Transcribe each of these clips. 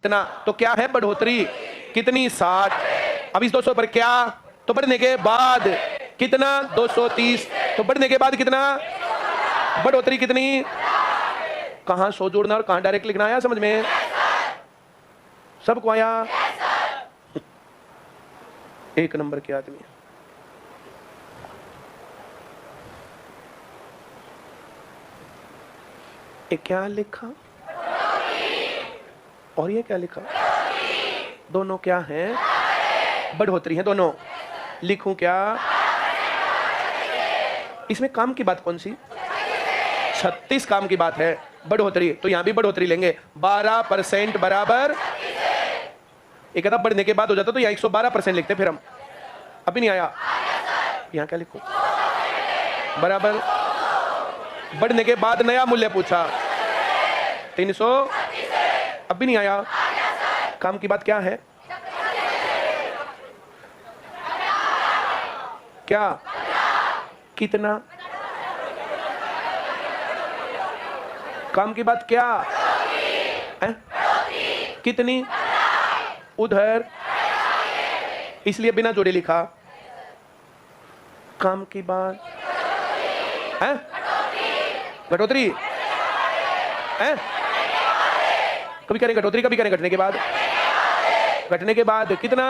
इतना, तो क्या है बढ़ोतरी कितनी 60। अब इस 200 पर क्या, तो बढ़ने के बाद कितना 230, तो बढ़ने के बाद कितना बढ़ोतरी कितनी। कहां 100 जोड़ना और कहां डायरेक्ट लिखना आया समझ में, सबको आया। एक नंबर के आदमी। ये क्या लिखा और ये क्या लिखा, दोनों क्या हैं, बढ़ोतरी है दोनों। लिखूं क्या, इसमें काम की बात कौन सी, 36 काम की बात है। बढ़ोतरी तो यहां भी बढ़ोतरी लेंगे, 12% बराबर। एक कहता बढ़ने के बाद हो जाता तो यहां 112% लिखते फिर हम। अभी नहीं आया, यहां क्या लिखूं, बराबर। बढ़ने के बाद नया मूल्य पूछा 300, अभी नहीं आया। काम की बात क्या है, क्या कितना, काम की बात क्या है, कितनी, उधर, इसलिए बिना जोड़े लिखा। काम की बात है, घटोतरी है, कभी करें घटोतरी, कभी करें घटने के बाद। घटने के बाद कितना,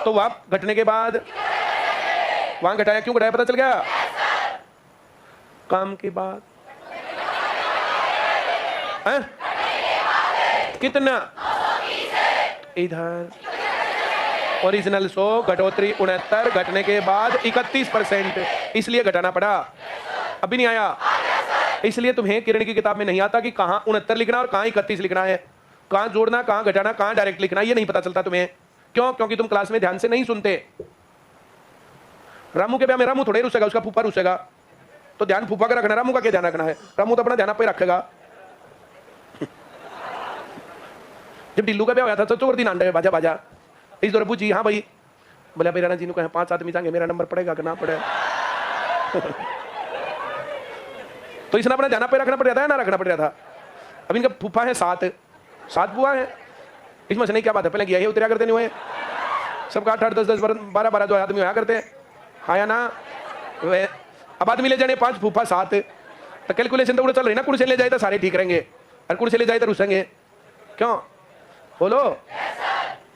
तो वहां घटने के बाद वहां घटाया, क्यों घटाया पता चल गया। काम के बाद है कितना, इधर ओरिजिनल 100, घटोतरी 69, घटने के बाद 31%, इसलिए घटाना पड़ा। अभी नहीं आया, इसलिए तुम्हें किरण की किताब में नहीं आता कि कहां 69 लिखना और कहां 31 लिखना है, कहां जोड़ना, कहां घटाना, कहां डायरेक्ट लिखना, ये नहीं पता चलता तुम्हें। क्यों, क्योंकि तुम क्लास में ध्यान से नहीं सुनते। रामू के ब्याह में रामू थोड़े रुसेगा, उसका फूफा रुसेगा, तो ध्यान फूफा का रखना, रामू का क्या ध्यान रखना है। रामू तो अपना ध्यान पे रखेगा। जब टिल्लू का ब्याह होया था तो चोर दिन आंडे बाजा बाजा, इस दौरान पूछी हाँ भाई, बोले भाई राणा जी ने कहा 5 आदमी जाएंगे, मेरा नंबर पड़ेगा कि ना पड़े। तो इसने अपना ध्यान पे रखना पड़ जाता है ना, रखना पड़ जाता। अब इनका फूफा है 7 बुआ है, इसमें से नहीं क्या बात है, पहले किया उतरा करते नहीं हुए, सबका 8 10 12 जो आदमी होया करते हैं, हाँ या ना। वे अब आदमी ले जाने 5, फूफा 7, तो कैलकुलेशन तो चल रही ना, कुर्सी ले जाए तो सारे ठीक रहेंगे, और कुर्सी ले जाए तो रुसेंगे। क्यों बोलो,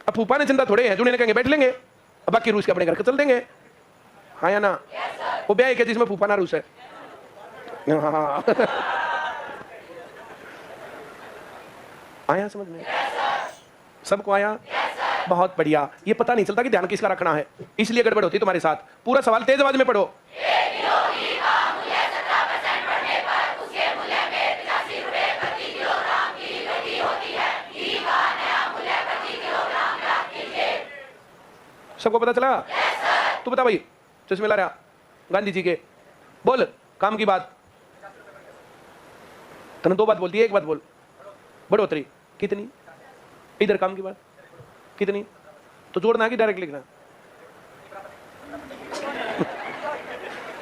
अब फूफा ने चिंता थोड़े है, जो कहेंगे बैठ लेंगे, अब बाकी रूस के अपने घर के चल देंगे, हाँ या ना। वो ब्याह है जिसमें फूफा ना रूस है। हाँ आया समझ में, सबको आया, बहुत बढ़िया। ये पता नहीं चलता कि ध्यान किसका रखना है, इसलिए गड़बड़ होती है तुम्हारे साथ। पूरा सवाल तेज आवाज में पढ़ो। सबको पता चला? तू बता भाई, चश्मे ला रहा गांधी जी के, बोल काम की बात। तूने 2 बात बोलती है, एक बात बोल। बढ़ोतरी कितनी, इधर काम की बात कितनी, तो जोड़ना कि डायरेक्ट लिखना।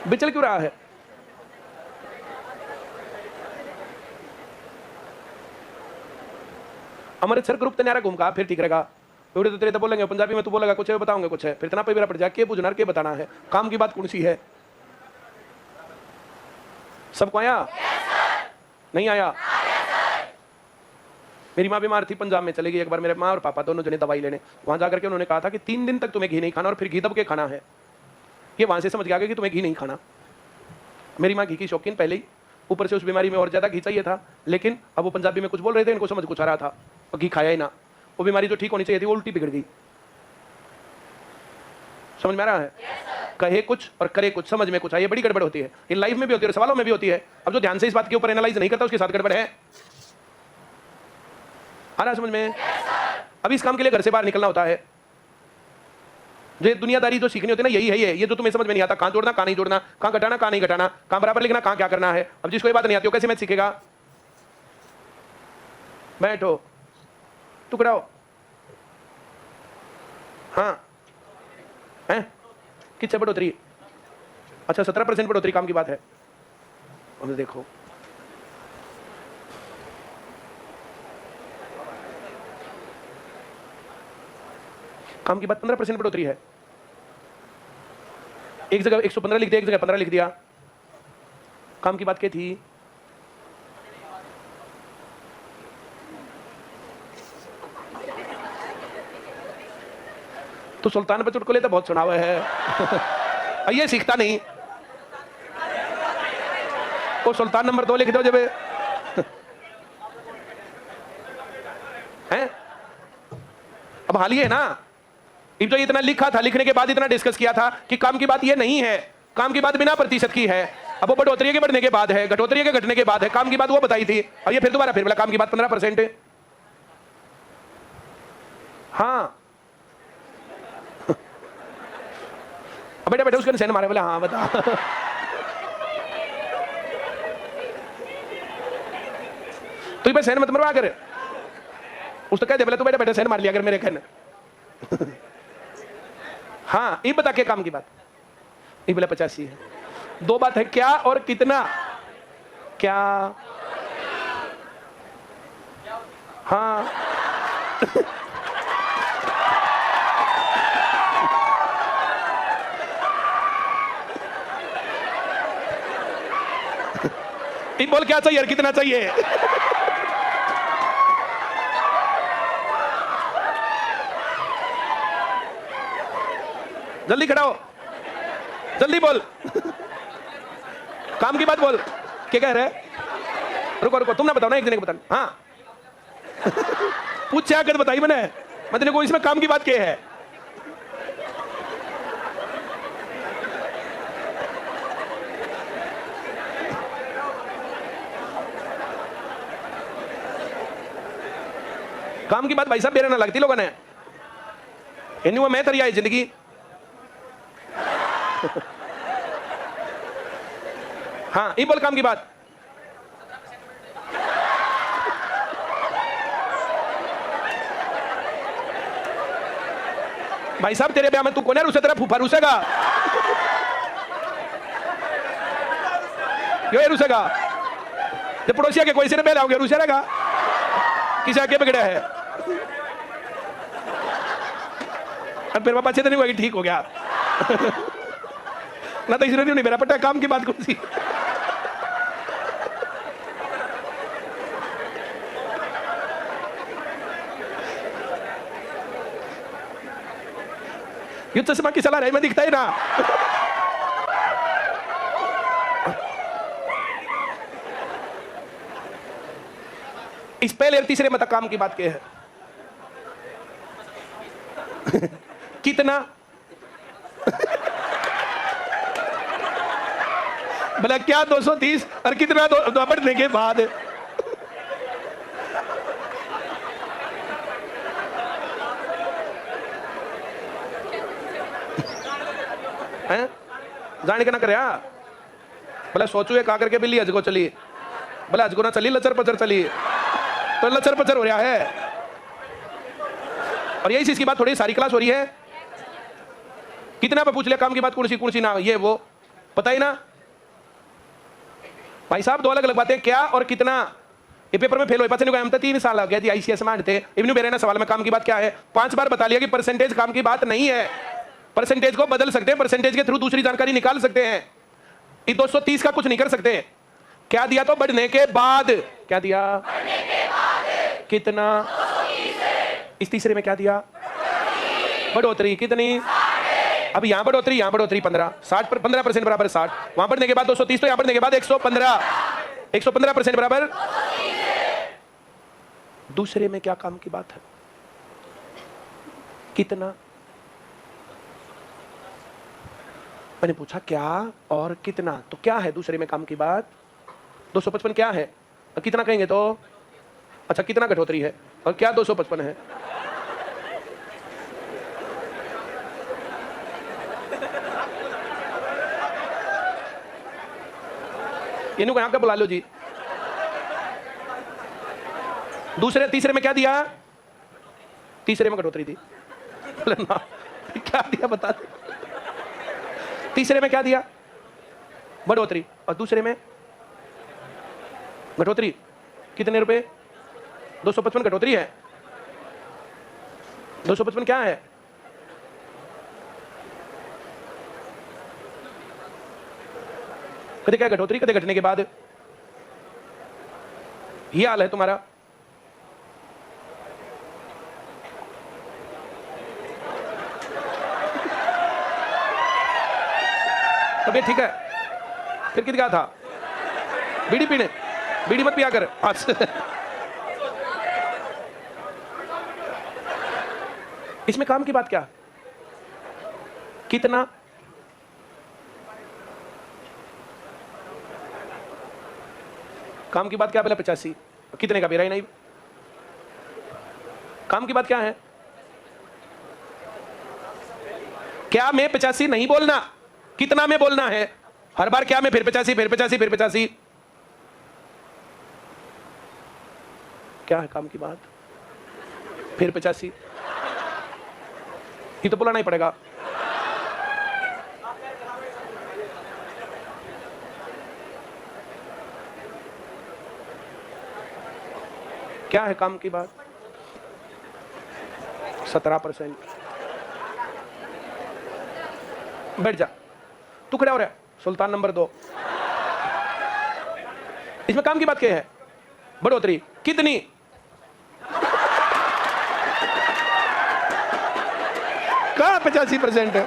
बिचल क्यों रहा है? अमृतसर ग्रुप तैयारा घूमका फिर ठीक रहेगा। तो तेरे तो बोलेंगे पंजाबी में, तू बोलेगा कुछ है, बताओगे कुछ है, फिर इतना पे पड़ जाए के पूछना के बताना है। काम की बात कौन सी है? सबको आया? नहीं आया? मेरी माँ बीमार थी, पंजाब में चली गई। एक बार मेरे माँ और पापा दोनों जने दवाई लेने वहां जाकर के उन्होंने कहा था कि 3 दिन तक तुम्हें घी नहीं खाना और फिर घी दब के खाना है। ये वहां से समझ गया कि तुम्हें घी नहीं खाना। मेरी माँ घी की शौकीन पहले ही, ऊपर से उस बीमारी में और ज्यादा घी चाहिए था, लेकिन अब वो पंजाबी में कुछ बोल रहे थे, इनको समझ कुछ आ रहा था और घी खाया ही ना। वो बीमारी जो ठीक होनी चाहिए थी वो उल्टी बिगड़ गई। समझ में आ रहा है? कहे कुछ और करे कुछ, समझ में कुछ आए, बड़ी गड़बड़ होती है। इन लाइफ में भी होती है और सवालों में भी होती है। अब जो ध्यान से इस बात के ऊपर एनालाइज नहीं करता उसके साथ गड़बड़ है। आ रहा समझ में? अब इस काम के लिए घर से बाहर निकलना होता है। जो दुनियादारी जो सीखनी होती है ना, यही है ये जो तुम्हें समझ में नहीं आता, कहां जोड़ना कहां नहीं जोड़ना, कहां घटाना कहां नहीं घटाना, कहां बराबर लिखना कहां क्या करना है। अब जिसको ये बात नहीं आती हो कैसे मैथ सीखेगा? बैठो, टुकड़ाओ, हाँ है कितने बढ़ोतरी? अच्छा 17% बढ़ोतरी काम की बात है। अब देखो काम की बात 15% बढ़ोतरी है। एक जगह 115 लिख दिया, एक जगह 15 लिख दिया। काम की बात क्या थी? तो सुल्तान पर चुटकुले तो बहुत सुना हुआ है। ये सीखता नहीं। वो सुल्तान नंबर 2 लिख दो जब हैं। अब हाल ही है ना, तो इतना लिखा था, लिखने के बाद इतना डिस्कस किया था कि काम की बात ये नहीं है, काम की बात बिना प्रतिशत की है। अब वो बढ़ोतरी के बढ़ने के बाद है, घटोतरी के घटने के बाद है, काम की बात वो बताई थी, और ये फिर दोबारा फिर बोला काम की बात 15%। हाँ बेटा बेटा उसके सेन मारे, बोले हाँ बता। तू भाई सेन मत मरवा कर, उसको कह दे बोले तू बेटा बेटा सेन मार लिया अगर मेरे कहने। हाँ ये बता के काम की बात, ये बोले 85 है। 2 बात है, क्या और कितना। क्या? हाँ ये बोल क्या चाहिए और कितना चाहिए। जल्दी खड़ा हो, जल्दी बोल। काम की बात बोल, क्या कह रहे? रुको रुको, तुम ना बताओ ना, एक जने को बताना। हाँ पूछ क्या कर बताई मैंने, मैं तेरे को इसमें काम की बात क्या है। काम की बात भाई साहब मेरे ना लगती लोगों ने, इन मैं तरी आई जिंदगी। हाँ ये बोल काम की बात। भाई साहब तेरे ब्याह में तू कौन है रुसे, तेरा फूफा रुसेगा? क्यों ये रुसेगा? जब पड़ोसिया के कोई से बेल आओगे रुसे रहेगा, किसी आगे बिगड़ा है। अब फिर पापा अच्छे तो नहीं हुआ कि ठीक हो गया। ना तो इसलिए नहीं मेरा पट्टा, काम की बात कौन सी। ये चश्मा की चला रहा है, मैं दिखता ही ना। इस पहले और तीसरे मतलब काम की बात क्या है। कितना? भला क्या 230 और कितना दो बढ़ने के बाद। हैं जाने के ना करे। भला सोचू का करके बिल्ली अजगो चली, भला अजगो ना चली लचर पचर चली, तो लचर पचर हो रहा है। और यही चीज की बात थोड़ी सारी क्लास हो रही है। कितना पे पूछ लिया काम की बात, कौन सी ना, ये वो पता ही ना। भाई साहब 2 अलग अलग बातें, क्या और कितना। ये पेपर में फेल हुए, पता नहीं हम तो 3 साल लग गए थे आईसीएस में थे। इवनु बेरे ना सवाल में काम की बात क्या है, 5 बार बता लिया कि परसेंटेज काम की बात नहीं है। परसेंटेज को बदल सकते हैं, परसेंटेज के थ्रू दूसरी जानकारी निकाल सकते हैं। ये 230 का कुछ नहीं कर सकते। क्या दिया तो बढ़ने के बाद, क्या दिया? बढ़ने के बाद। कितना? इस तीसरे में क्या दिया? बढ़ोतरी। कितनी? अब यहां बढ़ोतरी, यहां बढ़ोतरी 15% बराबर 60, वहां बढ़ने के बाद 230, तो यहां बढ़ने के बाद 115, 115% बराबर। दूसरे में क्या काम की बात है? कितना? मैंने पूछा क्या और कितना, तो क्या है दूसरे में काम की बात? 255 क्या है और कितना कहेंगे तो? अच्छा कितना कटौती है और क्या 255 है? इनको यहां का बुला लो जी। दूसरे तीसरे में क्या दिया? तीसरे में कटौती थी ना, क्या दिया बता दे। तीसरे में क्या दिया? बढ़ोतरी। और दूसरे में घटोतरी। कितने रुपए? 255 घटोतरी है। 255 क्या है? कदे क्या घटोतरी, कदे घटने के बाद। ये हाल है तुम्हारा। तबीयत ठीक है? फिर कित गया था? बीड़ी पीने? बीड़ी मत पिया कर। इसमें काम की बात क्या? कितना? काम की बात क्या? पहले 85 कितने का? मेरा ही नहीं। काम की बात क्या है? क्या में 85 नहीं बोलना, कितना में बोलना है हर बार। क्या में फिर 85 फिर 85 फिर 85। क्या है काम की बात? फिर 85 ये तो बुलाना ही पड़ेगा। क्या है काम की बात? 17%। बैठ जा, तू खड़ा हो रहा है, सुल्तान नंबर 2। इसमें काम की बात क्या है? बढ़ोतरी कितनी? कहाँ 85% है?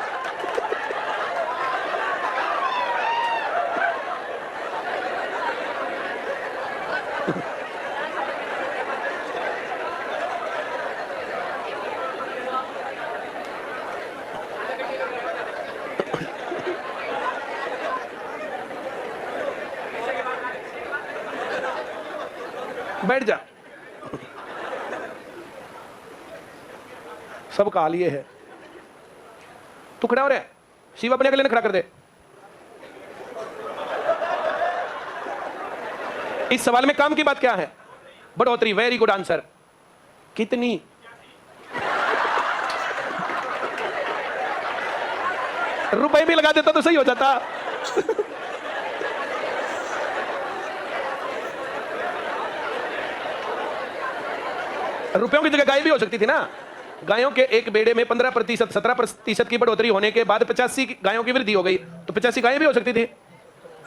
बैठ जा, सबका हाल ये है। तू खड़ा हो रहा है, शिव अपने अगले ने खड़ा कर दे। इस सवाल में काम की बात क्या है? बढ़ोतरी। Very good answer. कितनी? रुपए भी लगा देता तो सही हो जाता। रुपयों की जगह गाय भी हो सकती थी ना। गायों के एक बेड़े में 15%, 17% की बढ़ोतरी होने के बाद 85 गायों की वृद्धि हो गई, तो 85 गायें भी हो सकती थी,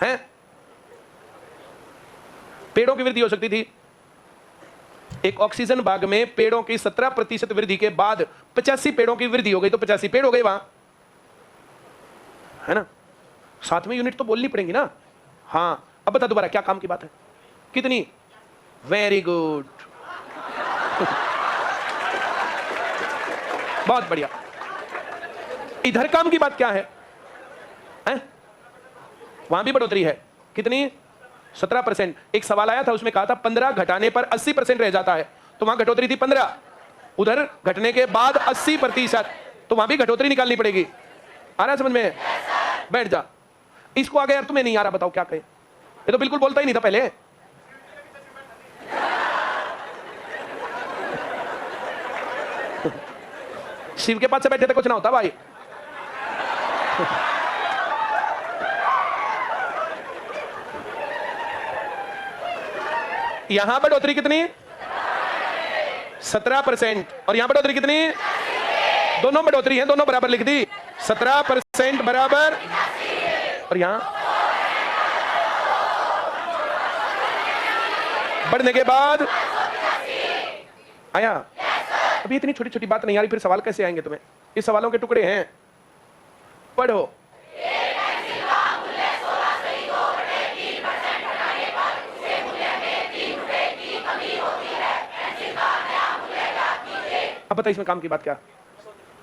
हैं? पेड़ों की वृद्धि हो सकती थी। एक ऑक्सीजन बाग में पेड़ों की 17% वृद्धि के बाद 85 पेड़ों की वृद्धि हो गई, तो 85 पेड़ हो गए वहां, है ना? 7वीं यूनिट तो बोलनी पड़ेगी ना। हाँ, अब बता दोबारा क्या काम की बात है? कितनी? Very good. बहुत बढ़िया। इधर काम की बात क्या है? वहां भी बढ़ोतरी है। कितनी? 17%। एक सवाल आया था, उसमें कहा था 15 घटाने पर 80% रह जाता है, तो वहां घटोतरी थी 15। उधर घटने के बाद 80%, तो वहां भी घटोतरी निकालनी पड़ेगी। आ रहा है समझ में? बैठ जा। इसको आगे यार तुम्हें नहीं आ रहा, बताओ क्या कहे? ये तो बिल्कुल बोलता ही नहीं था पहले। शिव के पास से बैठे थे कुछ ना होता भाई। यहां बढ़ोतरी कितनी? 17%। और यहां बढ़ोतरी कितनी? दोनों बढ़ोतरी है, दोनों बराबर लिख दी। 17% बराबर, और यहां बढ़ने के बाद आया। अभी इतनी छोटी छोटी बात नहीं आ रही, फिर सवाल कैसे आएंगे तुम्हें? ये सवालों के टुकड़े हैं, पढ़ो। अब बताइए इसमें काम की बात क्या?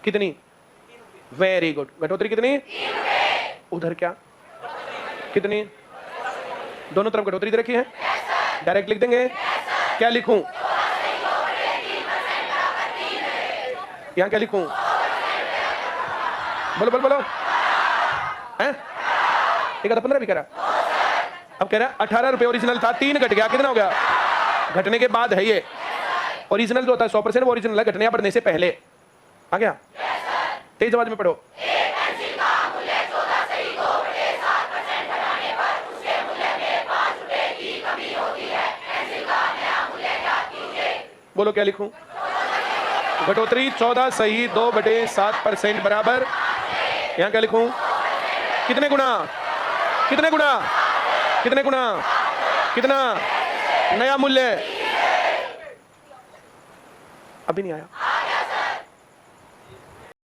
कितनी? Very good. घटोतरी कितनी? उधर क्या? कितनी? दोनों तरफ घटोतरी दे रखी है। डायरेक्ट लिख देंगे। क्या लिखूं? यहां क्या लिखूं? बोलो बोलो बोलो। हैं? एक 15 भी कह रहा, अब कह रहा 18 रुपए ओरिजिनल था, 3 घट गया, कितना हो गया? घटने के बाद है ये। ओरिजिनल जो होता है 100% वो ओरिजिनल है, घटने या बढ़ने से पहले। आ गया? तेज आवाज में पढ़ो। बोलो क्या लिखूं? घटोतरी 14 सही 2/7% बराबर। यहां क्या लिखूं? कितने गुना? कितने गुना? कितने गुना, कितना, नया मूल्य, अभी नहीं आया।